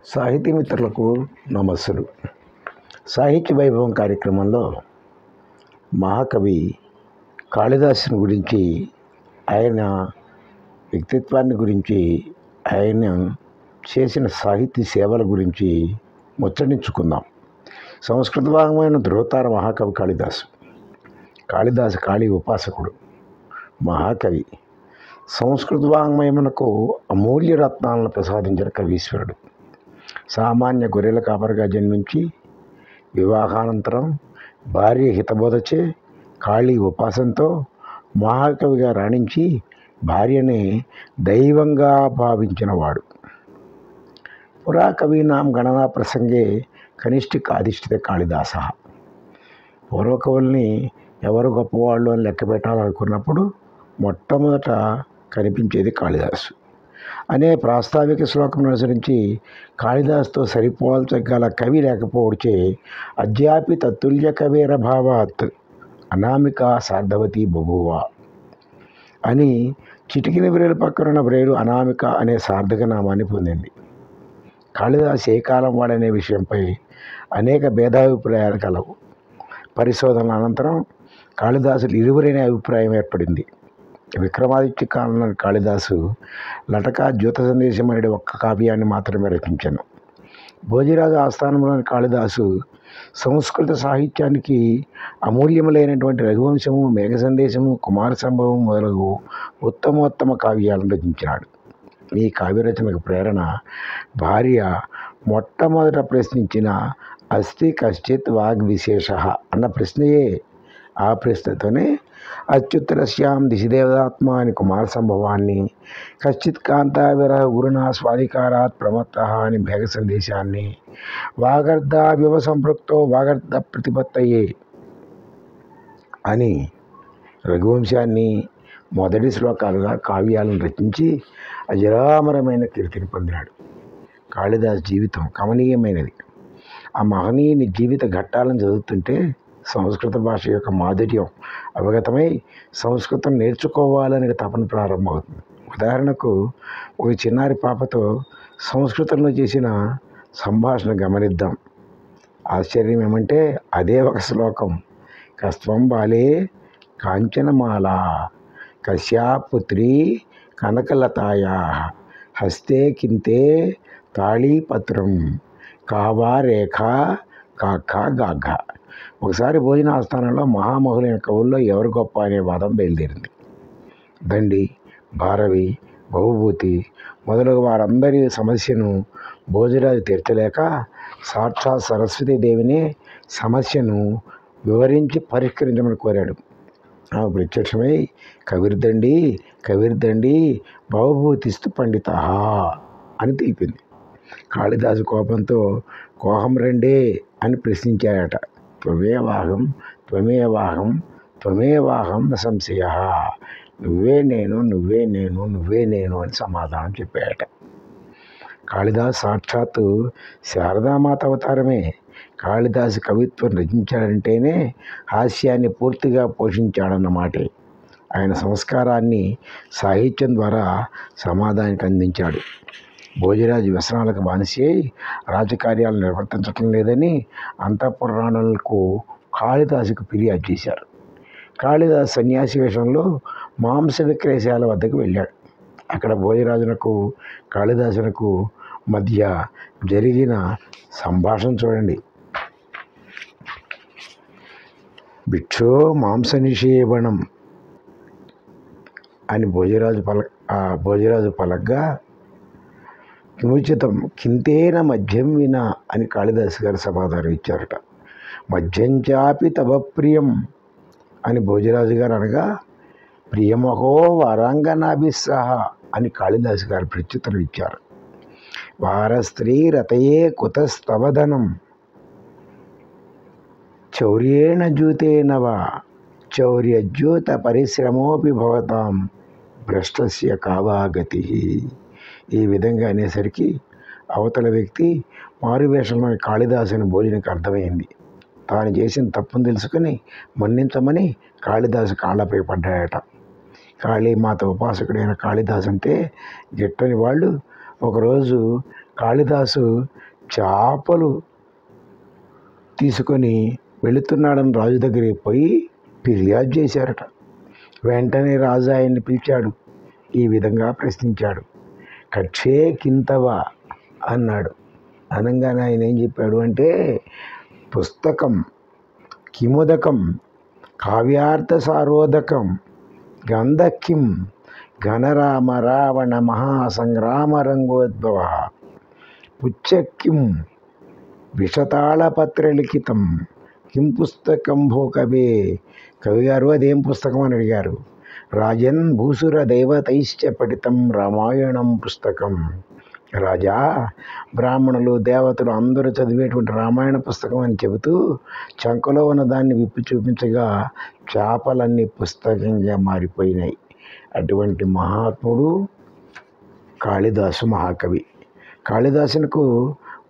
సాహితీ మిత్రులకు నమస్సులు. సాహిత్య వైభవం కార్యక్రమంలో మహాకవి కాళిదాసుని గురించి, ఆయన వ్యక్తిత్వాన్ని గురించి, ఆయన చేసిన సాహితీ సేవల గురించి ముచ్చటించుకుందాం. సంస్కృత వాంగ్మయమైన ధృవతార మహాకవి కాళిదాసు కాళీ ఉపాసకుడు, మహాకవి. సంస్కృత వాంగ్మయమునకు అమూల్య రత్నాలను ప్రసాదించిన కవీశ్వరుడు. సామాన్య గొర్రెల కాపరిగా జన్మించి వివాహానంతరం భార్య హితబోధచే కాళీ ఉపాసనతో మహాకవిగా రాణించి భార్యనే దైవంగా భావించినవాడు. పురాకవీనాం గణనా ప్రసంగే కనిష్ఠిక అధిష్ఠిత కాళిదాస. పూర్వకవుల్ని ఎవరు గొప్పవాళ్ళు అని లెక్క పెట్టాలనుకున్నప్పుడు మొట్టమొదట కనిపించేది కాళిదాసు అనే ప్రాస్తావిక శ్లోకం అనుసరించి కాళిదాసుతో సరిపోల్చగల కవి లేకపోవచ్చే అద్యాపి తత్తుల్య కవేర భావాత్ అనామిక సార్ధవతి బభూవ అని చిటికిన వ్రేలు పక్కనున్న వ్రేలు అనామిక అనే సార్థక నామాన్ని పొందింది. కాళిదాసు ఏ కాలం వాడనే విషయంపై అనేక భేదాభిప్రాయాలు కలవు. పరిశోధనల అనంతరం కాళిదాసులు ఇరువురైన అభిప్రాయం ఏర్పడింది. విక్రమాదిత్య కాలంలో కాళిదాసు లటకా జ్యోత సందేశం అనే ఒక్క కావ్యాన్ని మాత్రమే రచించాను. భోజరాజు ఆస్థానంలోని కాళిదాసు సంస్కృత సాహిత్యానికి అమూల్యములైనటువంటి రఘువంశము, మేఘ సందేశము, కుమార సంభవం మొదలగు ఉత్తమోత్తమ కావ్యాలను రచించినాడు. ఈ కావ్యరచనకు ప్రేరణ భార్య మొట్టమొదట ప్రశ్నించిన అస్తి కశ్చిత్ వాగ్విశేష అన్న ప్రశ్నయే. ఆ ప్రశ్నతోనే అత్యుత్తరస్యాం దిశిదేవదాత్మ అని కుమార సంభవాన్ని, కశ్చిత్ కాంతా విరహ గురునా స్వాధికారాత్ ప్రమత్త అని మేఘ సందేశాన్ని, వాగర్ధావివ సంపృక్తో వాగర్ధ ప్రతిపత్తయే అని రఘువంశాన్ని మొదటి శ్లోకాలుగా కావ్యాలను రచించి అజరామరమైన కీర్తిని పొందినాడు. కాళిదాసు జీవితం కమనీయమైనది. ఆ మహనీయుని జీవిత ఘట్టాలను చదువుతుంటే సంస్కృత భాష యొక్క మాధుర్యం అవగతమై సంస్కృతం నేర్చుకోవాలనే తపన ప్రారంభమవుతుంది. ఉదాహరణకు, ఒక చిన్నారి పాపతో సంస్కృతంలో చేసిన సంభాషణ గమనిద్దాం. ఆశ్చర్యం ఏమంటే అదే ఒక శ్లోకం. కస్త్వం బాలే కాంచనమాల కశ్యాపుత్రీ కనకలతాయా హస్తే కింతే తాళీపత్రం కావా రేఖ కాఖా గాఘ. ఒకసారి భోజన ఆస్థానంలో మహామహులైన కవుల్లో ఎవరు గొప్ప అనే వాదం బయలుదేరింది. దండి, భారవి, బహుభూతి మొదలగు వారందరి సమస్యను భోజరాజు తీర్చలేక సాక్షాత్ సరస్వతీదేవిని సమస్యను వివరించి పరిష్కరించమని కోరాడు. ఆమె ప్రత్యక్షమై కవిర్దండి బహుభూతిస్తు పండిత అని తెలిపింది. కాళిదాసు కోపంతో కోహం రండే అని ప్రశ్నించాడట. త్వమేవాహం న సంశయ, నువ్వే నేను అని సమాధానం చెప్పాడట. కాళిదాసు సాక్షాత్తు శారదామాత అవతారమే. కాళిదాసు కవిత్వం రచించాడంటేనే హాస్యాన్ని పూర్తిగా పోషించాడన్నమాటే. ఆయన సంస్కారాన్ని సాహిత్యం ద్వారా సమాజానికి అందించాడు. భోజరాజు వ్యసనాలకు బానిసై రాజకార్యాలు నిర్వర్తించటం లేదని అంతఃపురాణులకు కాళిదాసుకు ఫిర్యాదు చేశారు. కాళిదాసు సన్యాసి వేషంలో మాంస విక్రయశాల వద్దకు వెళ్ళాడు. అక్కడ భోజరాజునకు కాళిదాసునకు మధ్య జరిగిన సంభాషణ చూడండి. భిక్షో మాంస నిషేవణం అని భోజరాజు పలగ్గా, కిముచితం కింతేన మద్యం వినా అని కాళిదాసు గారు సమాధానం ఇచ్చారట. మద్యంచాపి తవ ప్రియం అని భోజరాజు గారు అనగా, ప్రియమహో వారాంగనాభిస్సహ అని కాళిదాసు గారు ప్రత్యుత్తరం ఇచ్చారు. వారస్త్రీ రతయే కుతస్తవధనం చౌర్యేణ జూతేనవా చౌర్యజ్యూత పరిశ్రమోపి భవతాం భ్రష్టస్య కావాగతి. ఈ విధంగా అనేసరికి అవతల వ్యక్తి మారువేషంలోని కాళిదాసుని భోజనకు అర్థమైంది. తాను చేసిన తప్పును తెలుసుకుని మన్నించమని కాళిదాసు కాళ్ళపై పడ్డాడట. కాళీమాత ఉపాసకుడైన కాళిదాసు అంటే గిట్టని వాళ్ళు ఒకరోజు కాళిదాసు చేపలు తీసుకొని వెళుతున్నాడని రాజు దగ్గరికి పోయి ఫిర్యాదు చేశారట. వెంటనే రాజు ఆయన్ని పిలిచాడు. ఈ విధంగా ప్రశ్నించాడు. కక్షే కింతవా అన్నాడు. అనగానే ఆయన ఏం చెప్పాడు అంటే, పుస్తకం కిముదకం కావ్యార్థ సారోదకం గంధకిం ఘనరామ రావణ మహాసంగ్రామ రంగోద్భవ పుచ్చకిం విషతాళపత్రలిఖితం కిం పుస్తకం భో కవే. కవిగారు అదేం పుస్తకం అని అడిగారు. రాజన్ భూసుర దేవతైశ్చ పఠితం రామాయణం పుస్తకం. రాజా, బ్రాహ్మణులు దేవతలు అందరూ చదివేటువంటి రామాయణ పుస్తకం అని చెబుతూ చంకలో ఉన్న దాన్ని విప్పి చూపించగా చేపలన్నీ పుస్తకంగా మారిపోయినాయి. అటువంటి మహాత్ముడు కాళిదాసు మహాకవి. కాళిదాసునకు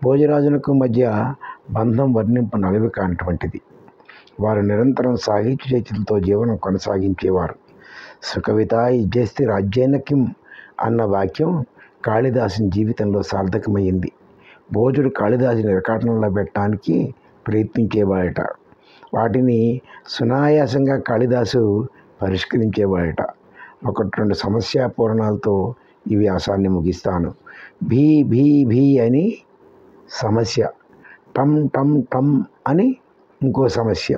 భోజరాజునకు మధ్య బంధం వర్ణింపు నలవి కానటువంటిది. వారు నిరంతరం సాహిత్య చర్చలతో జీవనం కొనసాగించేవారు. సుకవిత ఇజ్జస్తి రాజ్యేన కిం అన్న వాక్యం కాళిదాసుని జీవితంలో సార్థకమైంది. భోజుడు కాళిదాసుని రికార్డులలో పెట్టడానికి ప్రయత్నించేవాడట. వాటిని సునాయాసంగా కాళిదాసు పరిష్కరించేవాడట. ఒకటి రెండు సమస్య పూరణాలతో ఈ వ్యాసాన్ని ముగిస్తాను. భీ భీ భీ అని సమస్య, టమ్ టమ్ టమ్ అని ఇంకో సమస్య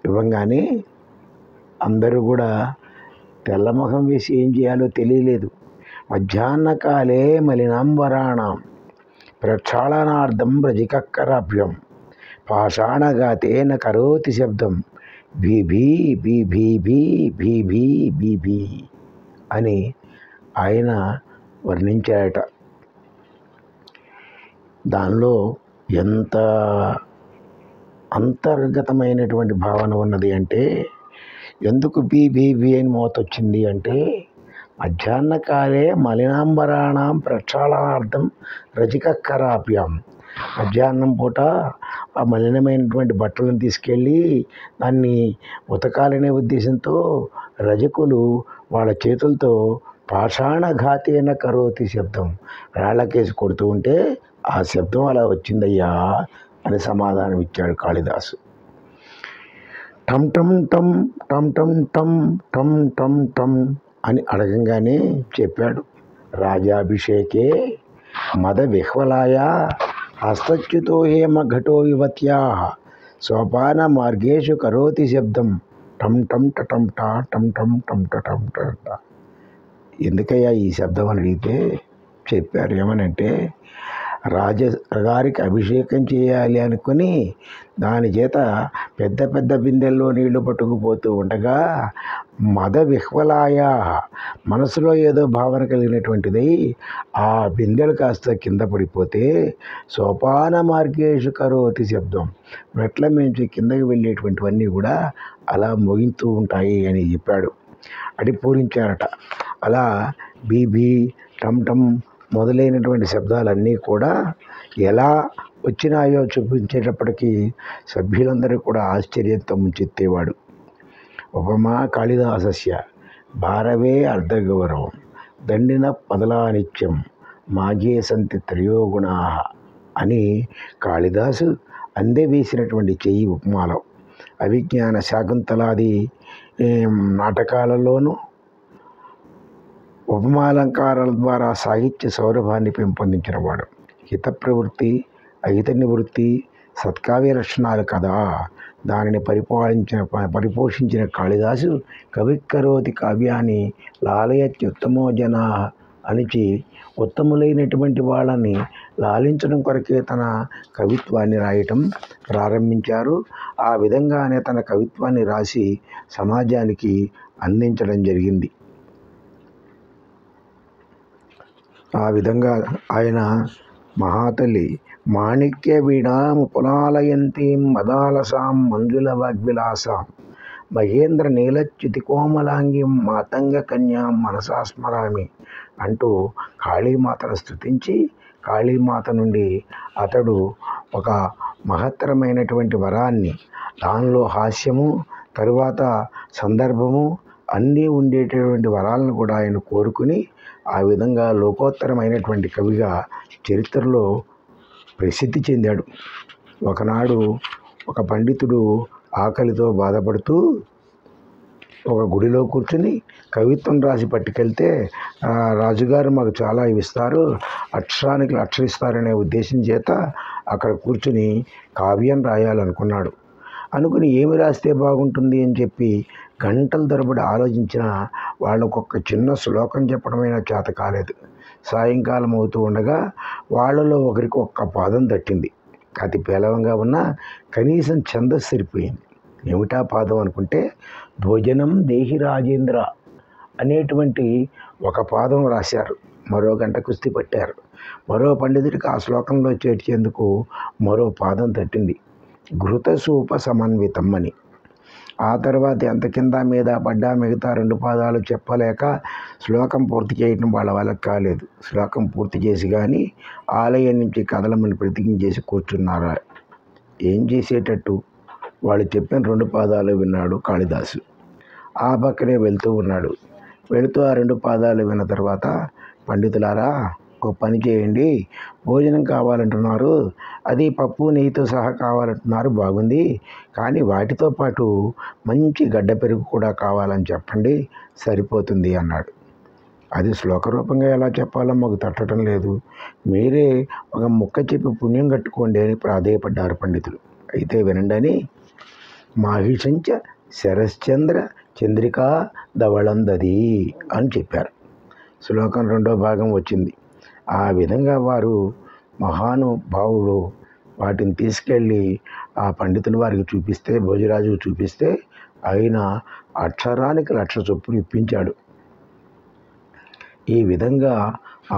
ఇవ్వగానే అందరూ కూడా తెల్లముఖం వేసి ఏం చేయాలో తెలియలేదు. మధ్యాహ్నకాలే మలినాంబరాణం ప్రక్షాళనార్థం రజికక్కరాభ్యం పాషాణగాతేన కరోతి శబ్దం భీ భీ భీ భీ భీ భీ భీ భీ అని ఆయన వర్ణించాడట. దానిలో ఎంత అంతర్గతమైనటువంటి భావన ఉన్నది అంటే, ఎందుకు బీ బీ బీ అని మోత వచ్చింది అంటే, మధ్యాహ్నకాలే మలినాంబరాణం ప్రక్షాళనార్థం రజికక్కరాభ్యాం. మధ్యాహ్నం పూట ఆ మలినమైనటువంటి బట్టలను తీసుకెళ్ళి దాన్ని ఉతకాలనే ఉద్దేశంతో రజకులు వాళ్ళ చేతులతో పాషాణఘాతేన కరోతి శబ్దం, రాళ్ళకేసి కొడుతూ ఉంటే ఆ శబ్దం అలా వచ్చిందయ్యా అని సమాధానం ఇచ్చాడు కాళిదాసు. టమ్ టమ్ టమ్ టమ్ టమ్ టమ్ టమ్ టమ్ టమ్ అని అడగంగానే చెప్పాడు. రాజాభిషేకే మద విహ్వలాయ హస్తచ్యుతో హేమ ఘటో వివత్యా సోపాన మార్గేషు కరోతి శబ్దం టమ్ టమ్ టమ్ టా టమ్ టమ్ టమ్ టమ్ ట. ఎందుకయ్యా ఈ శబ్దం అని అడిగితే చెప్పారు ఏమనంటే, రాజగారికి అభిషేకం చేయాలి అనుకుని దాని చేత పెద్ద పెద్ద బిందెల్లో నీళ్లు పట్టుకుపోతూ ఉండగా మద విహ్వలాయ మనసులో ఏదో భావన కలిగినటువంటిది ఆ బిందెలు కాస్త కింద పడిపోతే సోపాన మార్గేషు కరోతి శబ్దం, మెట్ల మించి కిందకి వెళ్ళేటువంటివన్నీ కూడా అలా మోగిస్తూ ఉంటాయి అని చెప్పాడు. అది పూరించారట. అలా బీబీ టమ్ టమ్ మొదలైనటువంటి శబ్దాలన్నీ కూడా ఎలా వచ్చినాయో చూపించేటప్పటికీ సభ్యులందరూ కూడా ఆశ్చర్యంతో ముంచెత్తేవాడు. ఉపమా కాళిదాసస్య భారవే అర్ధగౌరవం దండిన పదలానిత్యం మాఘే సంతి త్రయోగుణా అని కాళిదాసు అందవేసినటువంటి చెయ్యి ఉపమాలో. అభిజ్ఞాన శాకుంతలాది నాటకాలలోనూ ఉపమాలంకారాల ద్వారా సాహిత్య సౌరభాన్ని పెంపొందించినవాడు. హిత ప్రవృత్తి, అహిత నివృత్తి సత్కావ్య లక్షణాలు కదా. దానిని పరిపోషించిన కాళిదాసు కవిక్కరోతి కావ్యాన్ని లాలయత్యుత్తమో జనా అనిచి ఉత్తములైనటువంటి వాళ్ళని లాలించడం కొరకే తన కవిత్వాన్ని రాయటం ప్రారంభించారు. ఆ విధంగానే తన కవిత్వాన్ని రాసి సమాజానికి అందించడం జరిగింది. ఆ విధంగా ఆయన మహాతల్లి మాణిక్య వీణాం పులాలయంతీం మదాలసాం మంజుల వాగ్విలాసాం మహేంద్ర నీలచ్యుతి కోమలాంగిం మాతంగ కన్యాం మనసా స్మరామి అంటూ కాళీమాతను స్తుతించి కాళీమాత నుండి అతడు ఒక మహత్తరమైనటువంటి వరాన్ని, దానిలో హాస్యము, తరువాత సందర్భము, అన్నీ ఉండేటటువంటి వరాలను కూడా ఆయన కోరుకుని ఆ విధంగా లోకోత్తరమైనటువంటి కవిగా చరిత్రలో ప్రసిద్ధి చెందాడు. ఒకనాడు ఒక పండితుడు ఆకలితో బాధపడుతూ ఒక గుడిలో కూర్చుని కవిత్వం రాసి పట్టుకెళ్తే రాజుగారు మాకు చాలా ఇస్తారు, అక్షరానికి లక్ష ఇస్తారనే ఉద్దేశం చేత అక్కడ కూర్చుని కావ్యం రాయాలనుకున్నాడు. అనుకుని ఏమి రాస్తే బాగుంటుంది అని చెప్పి గంటల తరబడి ఆలోచించిన వాళ్ళకు ఒక చిన్న శ్లోకం చెప్పడమైనా చేత కాలేదు. సాయంకాలం అవుతూ ఉండగా వాళ్ళలో ఒకరికి ఒక్క పాదం తట్టింది. అతి పేలవంగా ఉన్నా కనీసం ఛందస్సు సరిపోయింది. ఏమిటా పాదం అనుకుంటే భోజనం దేహి రాజేంద్ర అనేటువంటి ఒక పాదం రాశారు. మరో గంట కుస్తీ పట్టారు. మరో పండితుడికి ఆ శ్లోకంలో చేర్చేందుకు మరో పాదం తట్టింది, ఘృతసూప సమన్వితం అని. ఆ తర్వాత ఎంత కింద మీద పడ్డా మిగతా 2 పాదాలు చెప్పలేక శ్లోకం పూర్తి చేయడం వాళ్ళకి కాలేదు. శ్లోకం పూర్తి చేసి కానీ ఆలయం నుంచి కదలమని ప్రతిజ్ఞ చేసి కూర్చున్నారు. ఏం చేసేటట్టు వాళ్ళు చెప్పిన 2 పాదాలు విన్నాడు కాళిదాసు. ఆ పక్కనే వెళ్తూ ఉన్నాడు. వెళుతూ ఆ 2 పాదాలు విన్న తర్వాత, పండితులారా ఒక పని చేయండి, భోజనం కావాలంటున్నారు, అది పప్పు నెయ్యితో సహా కావాలంటున్నారు, బాగుంది, కానీ వాటితో పాటు మంచి గడ్డ పెరుగు కూడా కావాలని చెప్పండి, సరిపోతుంది అన్నాడు. అది శ్లోక రూపంగా ఎలా చెప్పాలో మాకు తట్టడం లేదు, మీరే ఒక ముక్క చెప్పి పుణ్యం కట్టుకోండి అని ప్రాధేయపడ్డారు పండితులు. అయితే వినండి అని మాహిషంచ శరశ్చంద్ర చంద్రికా ధవళందది అని చెప్పారు. శ్లోకం 2వ భాగం వచ్చింది. ఆ విధంగా వారు మహానుభావులు వాటిని తీసుకెళ్ళి ఆ పండితుల వారికి చూపిస్తే, భోజరాజుకు చూపిస్తే ఆయన అక్షరానికి 1,00,000 చొప్పులు ఇప్పించాడు. ఈ విధంగా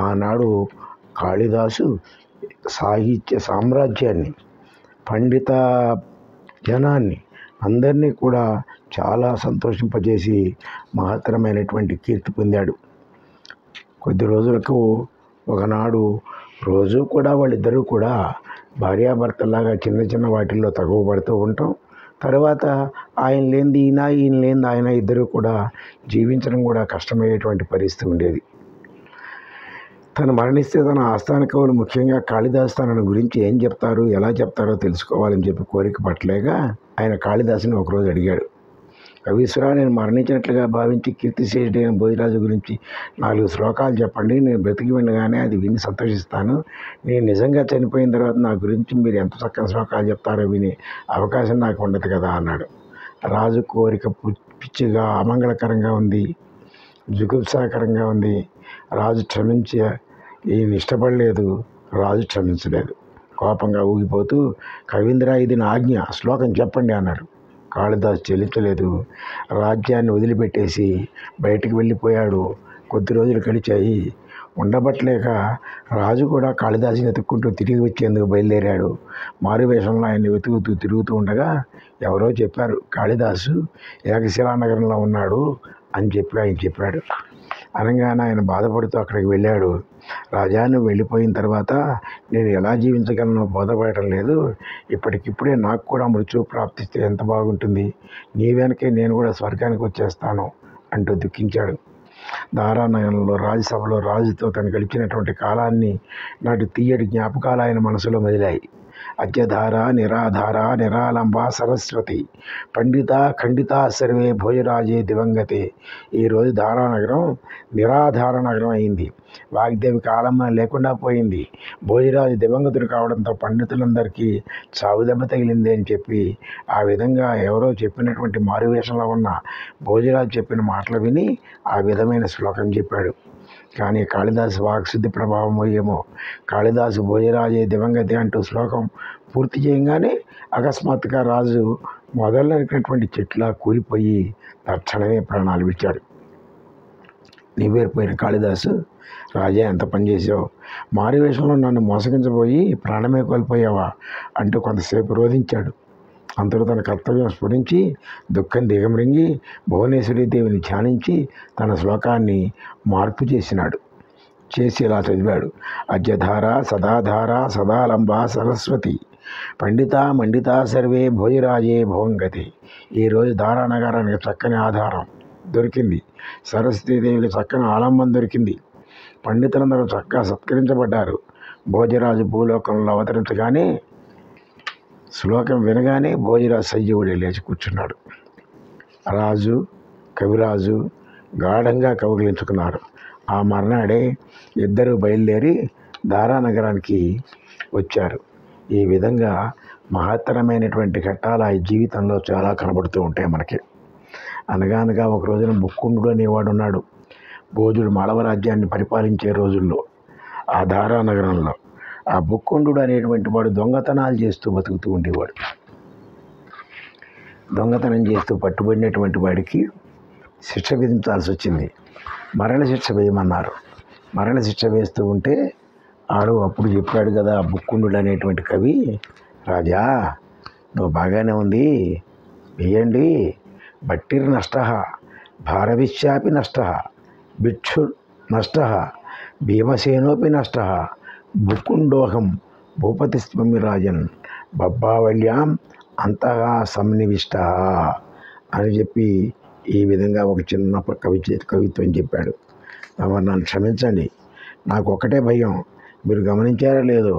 ఆనాడు కాళిదాసు సాహిత్య సామ్రాజ్యాన్ని, పండిత జనాన్ని అందరినీ కూడా చాలా సంతోషింపజేసి మహత్తరమైనటువంటి కీర్తి పొందాడు. కొద్ది రోజులకు ఒకనాడు రోజు కూడా వాళ్ళిద్దరూ కూడా భార్యాభర్తలాగా చిన్న చిన్న వాటిల్లో తగువబడుతూ ఉంటాం. తర్వాత ఆయన లేనిది ఈయన, ఈయన లేనిది ఆయన, ఇద్దరు కూడా జీవించడం కూడా కష్టమయ్యేటువంటి పరిస్థితి ఉండేది. తను మరణిస్తే తన ఆస్థాన కవులు ముఖ్యంగా కాళిదాసు తనను గురించి ఏం చెప్తారు, ఎలా చెప్తారో తెలుసుకోవాలని చెప్పి కోరిక పట్టలేక ఆయన కాళిదాసుని ఒకరోజు అడిగాడు, కవీశ్వరా, నేను మరణించినట్లుగా భావించి కీర్తిశేషుడైన భోజరాజు గురించి 4 శ్లోకాలు చెప్పండి, నేను బ్రతికి వినగానే అది విని సంతోషిస్తాను, నేను నిజంగా చనిపోయిన తర్వాత నా గురించి మీరు ఎంత చక్కని శ్లోకాలు చెప్తారో వినే అవకాశం నాకు ఉండదు కదా అన్నాడు. రాజు కోరిక పిచ్చిగా అమంగళకరంగా ఉంది, జుగుప్సాకరంగా ఉంది. రాజు ఈయన ఇష్టపడలేదు, రాజు క్షమించలేదు. కోపంగా ఊగిపోతూ, కవీంద్ర, ఇది నా ఆజ్ఞ, శ్లోకం చెప్పండి అన్నాడు. కాళిదాసు చెల్లించలేదు. రాజ్యాన్ని వదిలిపెట్టేసి బయటికి వెళ్ళిపోయాడు. కొద్ది రోజులు గడిచాయి. ఉండబట్టలేక రాజు కూడా కాళిదాసుని వెతుక్కుంటూ తిరిగి వచ్చేందుకు బయలుదేరాడు. మారువేషంలో ఆయన్ని వెతుకుతూ తిరుగుతూ ఉండగా ఎవరో చెప్పారు, కాళిదాసు ఏకశిలా నగరంలో ఉన్నాడు అని చెప్పి ఆయన చెప్పాడు. అనగానే ఆయన బాధపడుతూ అక్కడికి వెళ్ళాడు. రాజా, నువ్వు వెళ్ళిపోయిన తర్వాత నేను ఎలా జీవించగలనో బోధపడటం లేదు, ఇప్పటికిప్పుడే నాకు కూడా మృత్యువు ప్రాప్తిస్తే ఎంత బాగుంటుంది, నీ వెనకే నేను కూడా స్వర్గానికి వచ్చేస్తాను అంటూ దుఃఖించాడు. దారానగరంలో రాజ్యసభలో రాజుతో తను గడిచినటువంటి కాలాన్ని నాటి తీయటి జ్ఞాపకాలు ఆయన మనసులో మెదిలాయి. అద్యధార నిరాధార నిరాలంబ సరస్వతి పండిత ఖండిత సర్వే భోజరాజే దివంగతే. ఈరోజు ధారానగరం నిరాధార నగరం అయింది. వాగ్దేవి కాలం లేకుండా పోయింది. భోజరాజు దివంగతుడు కావడంతో పండితులందరికీ చావు దెబ్బ తగిలింది అని చెప్పి ఆ విధంగా ఎవరో చెప్పినటువంటి మారువేషంలో ఉన్న భోజరాజు చెప్పిన మాటలు విని ఆ విధమైన శ్లోకం చెప్పాడు. కానీ కాళిదాసు వాక్శుద్ధి ప్రభావం ఏమో కాళిదాసు భోజరాజే దివంగతి అంటూ శ్లోకం పూర్తి చేయగానే అకస్మాత్తుగా రాజు మొదలైనటువంటి చెట్లా కూలిపోయి తక్షణమే ప్రాణాలు విడిచాడు. నివేరిపోయిన కాళిదాసు, రాజా, ఎంత పనిచేసావు, మారువేషంలో నన్ను మోసగించబోయి ప్రాణమే కోల్పోయావా అంటూ కొంతసేపు రోధించాడు. అంతలో తన కర్తవ్యం స్ఫురించి దుఃఖం దిగమరింగి భువనేశ్వరీదేవిని ధ్యానించి తన శ్లోకాన్ని మార్పు చేసి ఇలా చదివాడు. అద్యధార సదాధార సదాలంబ సరస్వతి పండిత మండిత సర్వే భోజరాజే భవంగతి. ఈరోజు ధారానగరానికి చక్కని ఆధారం దొరికింది. సరస్వతీదేవికి చక్కని ఆలంబం దొరికింది. పండితులందరూ చక్కగా సత్కరించబడ్డారు. భోజరాజు భూలోకంలో అవతరించగానే శ్లోకం వినగానే భోజరాజు సజీవుడే లేచి కూర్చున్నాడు. రాజు కవిరాజు గాఢంగా కౌగిలించుకున్నారు. ఆ మర్నాడే ఇద్దరు బయలుదేరి దారానగరానికి వచ్చారు. ఈ విధంగా మహత్తరమైనటువంటి ఘట్టాలు ఆ జీవితంలో చాలా కనబడుతూ ఉంటాయి మనకి. అనగానగా ఒక రోజున ముక్కుండు అనేవాడు ఉన్నాడు. భోజుడు మాళవ రాజ్యాన్ని పరిపాలించే రోజుల్లో ఆ దారానగరంలో ఆ ముక్కుండు అనేటువంటి వాడు దొంగతనాలు చేస్తూ బతుకుతూ ఉండేవాడు. దొంగతనం చేస్తూ పట్టుబడినటువంటి వాడికి శిక్ష విధించాల్సి వచ్చింది. మరణశిక్ష వేయమన్నారు. మరణశిక్ష వేస్తూ ఉంటే ఆడు అప్పుడు చెప్పాడు కదా ముక్కుండు అనేటువంటి కవి, రాజా నువ్వు బాగానే ఉంది, వేయండి. బట్టిర్ నష్ట, భారవిశ్యాపి నష్ట, భిక్షు నష్ట, భీమసేనోపి నష్ట, ముకుండోహం భూపతిస్వామి రాజన్ బబ్బావళ్యాం అంతగా సన్నివిష్ట అని చెప్పి ఈ విధంగా ఒక చిన్న కవిత్వం చెప్పాడు. నన్ను క్షమించండి, నాకు ఒకటే భయం, మీరు గమనించారో లేదో,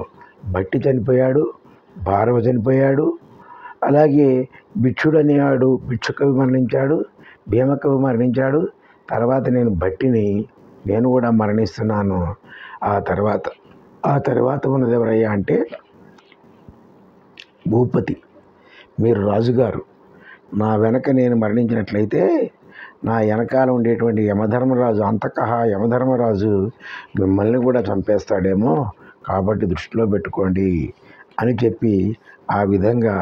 భట్టి చనిపోయాడు, భారవ చనిపోయాడు, అలాగే భిక్షుడు అనేవాడు భిక్షుకవి మరణించాడు, భీమకవి మరణించాడు. తర్వాత నేను భట్టిని, నేను కూడా మరణిస్తున్నాను. ఆ తర్వాత ఉన్నది ఎవరయ్యా అంటే భూపతి, మీరు రాజుగారు. నా వెనక నేను మరణించినట్లయితే నా వెనకాల ఉండేటువంటి యమధర్మరాజు మిమ్మల్ని కూడా చంపేస్తాడేమో, కాబట్టి దృష్టిలో పెట్టుకోండి అని చెప్పి ఆ విధంగా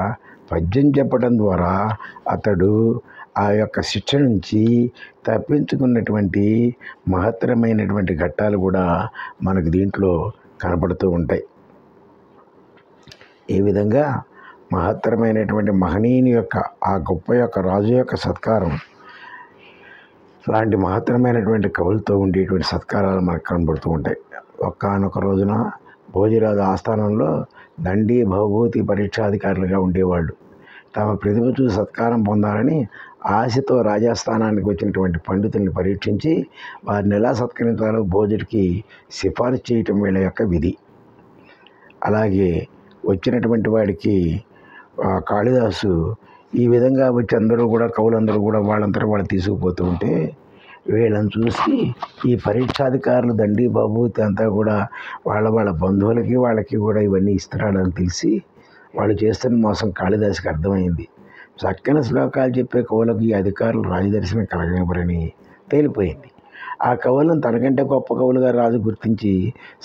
పద్యం చెప్పడం ద్వారా అతడు ఆ యొక్క శిక్ష నుంచి తప్పించుకున్నటువంటి మహత్తరమైనటువంటి ఘట్టాలు కూడా మనకు దీంట్లో కనపడుతూ ఉంటాయి. ఈ విధంగా మహత్తరమైనటువంటి మహనీయుని యొక్క ఆ గొప్ప యొక్క రాజు యొక్క సత్కారం లాంటి మహత్తరమైనటువంటి కవులతో ఉండేటువంటి సత్కారాలు మనకు కనబడుతూ ఉంటాయి. ఒకానొక రోజున భోజరాజు ఆస్థానంలో దండి భవభూతి పరీక్షాధికారులుగా ఉండేవాళ్ళు. తమ ప్రతిభ చూసి సత్కారం పొందాలని ఆశతో రాజాస్థానానికి వచ్చినటువంటి పండితుల్ని పరీక్షించి వారిని ఎలా సత్కరించాలో భోజుడికి సిఫారసు చేయటం వీళ్ళ యొక్క విధి. అలాగే వచ్చినటువంటి వాడికి కాళిదాసు ఈ విధంగా వచ్చి అందరూ కూడా కవులందరూ కూడా వాళ్ళంతా వాళ్ళు తీసుకుపోతూ ఉంటే వీళ్ళని చూసి ఈ పరీక్షాధికారులు దండి బాబూతి అంతా కూడా వాళ్ళ బంధువులకి వాళ్ళకి కూడా ఇవన్నీ ఇస్తున్నాడని తెలిసి వాళ్ళు చేస్తున్న మోసం కాళిదాసుకి అర్థమైంది. చక్కని శ్లోకాలు చెప్పే కవులకు ఈ అధికారులు రాజదర్శనం కలగనివ్వరని తేలిపోయింది. ఆ కవులను తనకంటే గొప్ప కవులుగా రాజు గుర్తించి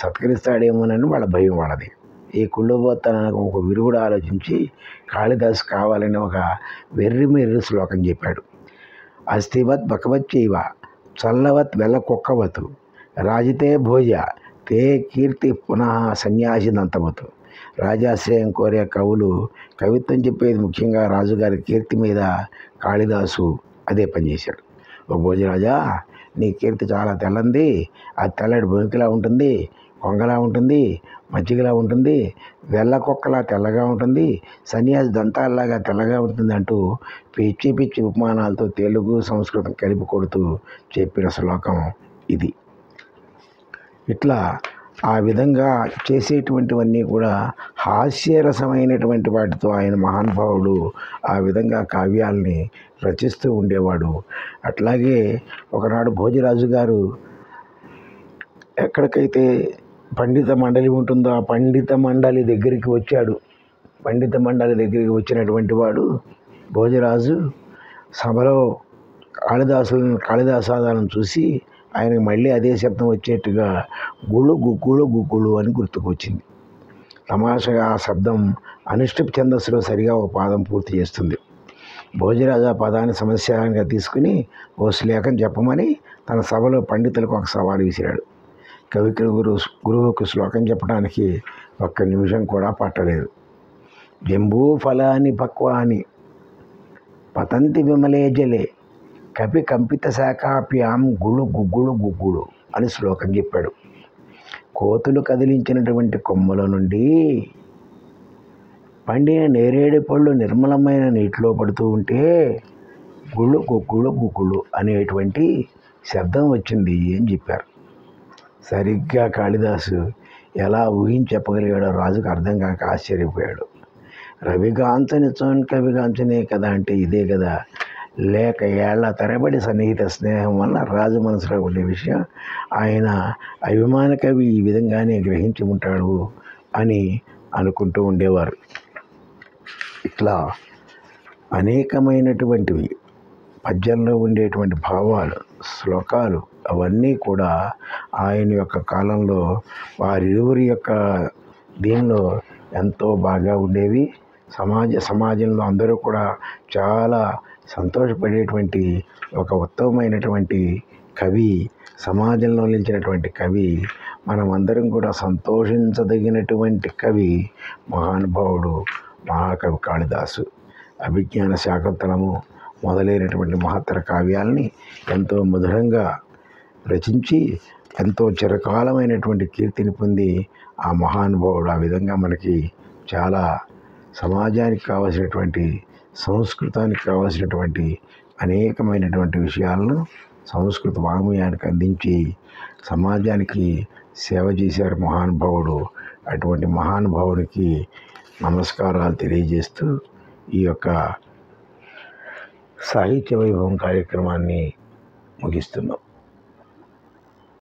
సత్కరిస్తాడేమోనని వాళ్ళ భయం వాళ్ళది. ఈ కుళ్ళుబోత్తనానికి ఒక విరుగుడు ఆలోచించి కాళిదాసు కావాలని ఒక వెర్రి శ్లోకం చెప్పాడు. అస్థివత్ బకవచ్చైవ చల్లవత్ వెల్ల కుక్కవతు రాజితే భోజ తే కీర్తి పునః సన్యాసిదంతవతు. రాజాశ్రయం కోరే కవులు కవిత్వం చెప్పేది ముఖ్యంగా రాజుగారి కీర్తి మీద కాళిదాసు అదే పనిచేశాడు. ఓ భోజరాజా, నీ కీర్తి చాలా తెల్లంది, అది తెల్లటి బొనికిలా ఉంటుంది, కొంగలా ఉంటుంది, మజ్జిగలా ఉంటుంది, వెల్ల కుక్కలా తెల్లగా ఉంటుంది, సన్యాసి దంతాల్లాగా తెల్లగా ఉంటుంది అంటూ పిచ్చి ఉపమానాలతో తెలుగు సంస్కృతం కలిపి కొడుతూ చెప్పిన శ్లోకం ఇది. ఇట్లా ఆ విధంగా చేసేటువంటివన్నీ కూడా హాస్యరసమైనటువంటి వాటితో ఆయన మహానుభావుడు ఆ విధంగా కావ్యాల్ని రచిస్తూ ఉండేవాడు. అట్లాగే ఒకనాడు భోజరాజు గారు ఎక్కడికైతే పండిత మండలి ఉంటుందో ఆ పండిత మండలి దగ్గరికి వచ్చాడు. పండిత మండలి దగ్గరికి వచ్చినటువంటి వాడు భోజరాజు సభలో కాళిదాసాదాలను చూసి ఆయనకు మళ్ళీ అదే శబ్దం వచ్చేట్టుగా గుళ్ళు గుగ్గులు అని గుర్తుకొచ్చింది. తమాషగా ఆ శబ్దం అనుష్ఠుప్ ఛందస్సులో సరిగా ఒక పాదం పూర్తి చేస్తుంది. భోజరాజు ఆ పదాన్ని సమస్యగా తీసుకుని ఓ శ్లోకం చెప్పమని తన సభలో పండితులకు ఒక సవాలు విసిరాడు. కవికి గురువుకు శ్లోకం చెప్పడానికి 1 నిమిషం కూడా పట్టలేదు. జంబూ ఫలాని పక్వాని పతంతి విమలే జలే కపి కంపిత శాఖాప్యాం గుగ్గులు అని శ్లోకం చెప్పాడు. కోతులు కదిలించినటువంటి కొమ్మల నుండి పండిన నేరేడు పళ్ళు నిర్మలమైన నీటిలో పడుతూ ఉంటే గుళుకు గుళుకు అనేటువంటి శబ్దం వచ్చింది అని చెప్పారు. సరిగ్గా కాళిదాసు ఎలా ఊహించి చెప్పగలిగాడో రాజుకు అర్థం కాక ఆశ్చర్యపోయాడు. రవిగాంచని కవిగాంచనే కదా అంటే ఇదే కదా, లేక ఏళ్ల తరబడి సన్నిహిత స్నేహం వల్ల రాజు మనసులో ఉండే విషయం ఆయన అభిమాన కవి ఈ విధంగానే గ్రహించి ఉంటాడు అని అనుకుంటూ ఉండేవారు. ఇట్లా అనేకమైనటువంటివి పద్యంలో ఉండేటువంటి భావాలు, శ్లోకాలు అవన్నీ కూడా ఆయన యొక్క కాలంలో వారిరువురి యొక్క దీనిలో ఎంతో బాగా ఉండేవి. సమాజంలో అందరూ కూడా చాలా సంతోషపడేటువంటి ఒక ఉత్తమమైనటువంటి కవి, సమాజంలో నిలిచినటువంటి కవి, మనమందరం కూడా సంతోషించదగినటువంటి కవి మహానుభావుడు మహాకవి కాళిదాసు. అభిజ్ఞాన శాకుంతలము మొదలైనటువంటి మహత్తర కావ్యాలని ఎంతో మధురంగా రచించి ఎంతో చిరకాలమైనటువంటి కీర్తిని పొంది ఆ మహానుభావుడు ఆ విధంగా మనకి చాలా సమాజానికి కావలసినటువంటి, సంస్కృతానికి కావలసినటువంటి అనేకమైనటువంటి విషయాలను సంస్కృత వాంగ్మయానికి అందించి సమాజానికి సేవ చేశారు మహానుభావుడు. అటువంటి మహానుభావునికి నమస్కారాలు తెలియజేస్తూ ఈ యొక్క సాహిత్య వైభవం కార్యక్రమాన్ని ముగిస్తున్నాం.